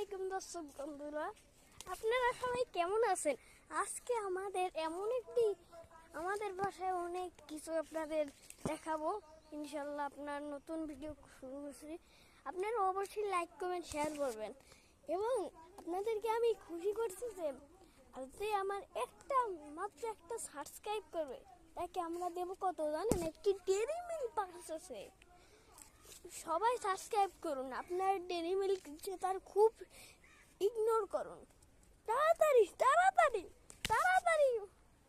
আলাইকুম দর্শক বন্ধুরা, আপনারা সবাই কেমন আছেন? আজকে আমাদের বাসায় অনেক কিছু আপনাদের দেখাবো ইনশাল্লাহ। আপনার নতুন ভিডিও শুরু করছি, আপনারা অবশ্যই লাইক কমেন্ট শেয়ার করবেন। এবং আপনাদেরকে আমি খুশি করছি যে আমার মাত্র একটা সাবস্ক্রাইব করবে, তাকে আমরা দেবো কত জানেন? একটি ডেইরি মিল্ক পার্স আছে। সবাই সাবস্ক্রাইব করুন। আপনার ডেইরি মিল্ক যে তার খুব ইগনোর করুন, তাড়াতাড়ি তাড়াতাড়ি তাড়াতাড়ি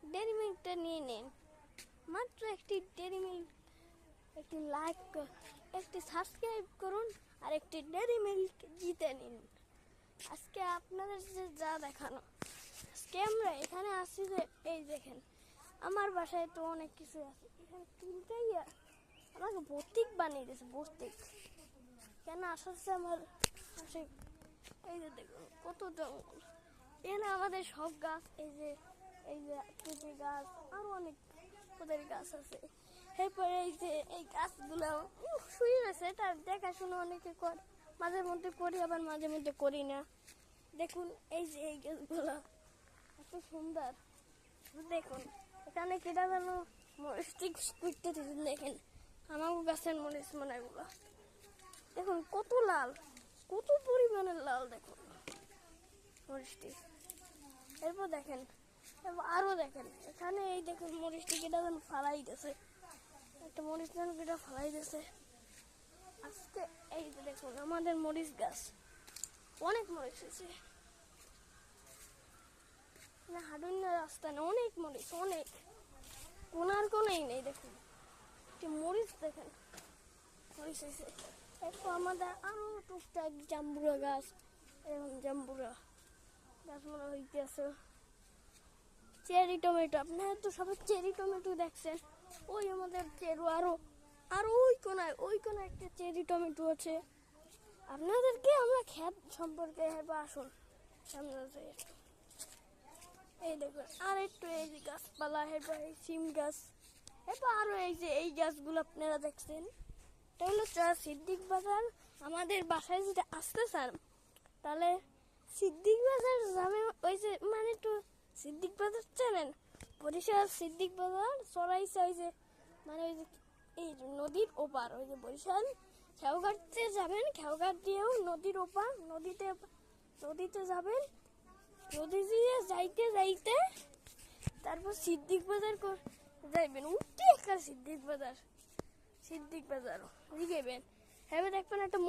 ডেইরি মিল্কটা নিয়ে নিন। মাত্র একটি ডেইরি মিল্ক, একটি লাইক, একটি সাবস্ক্রাইব করুন আর একটি ডেইরি মিল্ক জিতে নিন। আজকে আপনাদের যা দেখানো, আজকে আমরা এখানে আসছি যে এই দেখেন, আমার বাসায় তো অনেক কিছু আছে। এখানে তিনটাই আমাকে বস্তিক বানিয়ে দিয়েছে, বস্তিক। কেন আসছে আমার পাশে? এই যে দেখুন কত জঙ্গল। এখানে আমাদের সব গাছ, এই যে পেঁপে গাছ, আরো অনেক ওদের গাছ আছে। এরপরে এই গাছগুলো শুয়ে রয়েছে, এটা দেখাশোনা অনেকে করে, মাঝে মধ্যে করি আবার মাঝে মধ্যে করি না। দেখুন এই গাছগুলো এত সুন্দর। দেখুন এখানে কেটা যেন মরিচ করতে দিচ্ছেন। দেখেন আমার গাছের মরিচ এগুলো দেখুন কত লাল, কত পরিমাণের লাল। দেখুন মরিচটি। এরপর দেখেন, আরো দেখেন এখানে এই দেখুন মরিচটি কেটা যেন ফালাই দিয়েছে, একটা মরিচ যেন কেটা ফালাই দিয়েছে। আজকে এই যে দেখুন আমাদের মরিচ গাছ, অনেক মরিচ হয়েছে। হাডুন রাস্তা না, অনেক মরিচ, অনেক কোনার কোনাই নেই। দেখুন মরিচ, দেখেন মরিচ হয়েছে। এরপর আমাদের আরো টুকটাক জাম্বুরা গাছ, এরকম জাম্বুরা গাছ মনে হইতেছে। চেরি টমেটো, আপনারা তো সবাই চেরি টমেটো দেখছেন। ওই আমাদের চেরু, আরো আরো ওই কোনায় একটা চেরি টমেটো আছে। আপনাদেরকে আমরা ক্ষেত সম্পর্কে আসুন সামনে। এই দেখুন আর একটু এই যে গাছপালা, এরপর এই সিম গাছ, এরপর আরো এই গাছগুলো আপনারা দেখছেন। এটা হলো সিদ্দিক বাজার। আমাদের বাসায় যদি আসতে চান তাহলে সিদ্দিক বাজার যাবে, ওই যে মানে একটু সিদ্দিক বাজার চেনেন? বরিশাল সিদ্দিক বাজার চড়াইছে, ওই যে মানে ওই যে এই নদীর ওপার, ওই যে বরিশাল খেওঘাটতে যাবেন, খেওঘাট দিয়েও নদীর ওপার, নদীতে যাবেন, নদী দিয়ে যাইতে যাইতে তারপর সিদ্দিক বাজার যাইবেন, উঠতে একটা সিদ্দিক বাজার দিকেবেন। হ্যাঁ দেখবেন একটা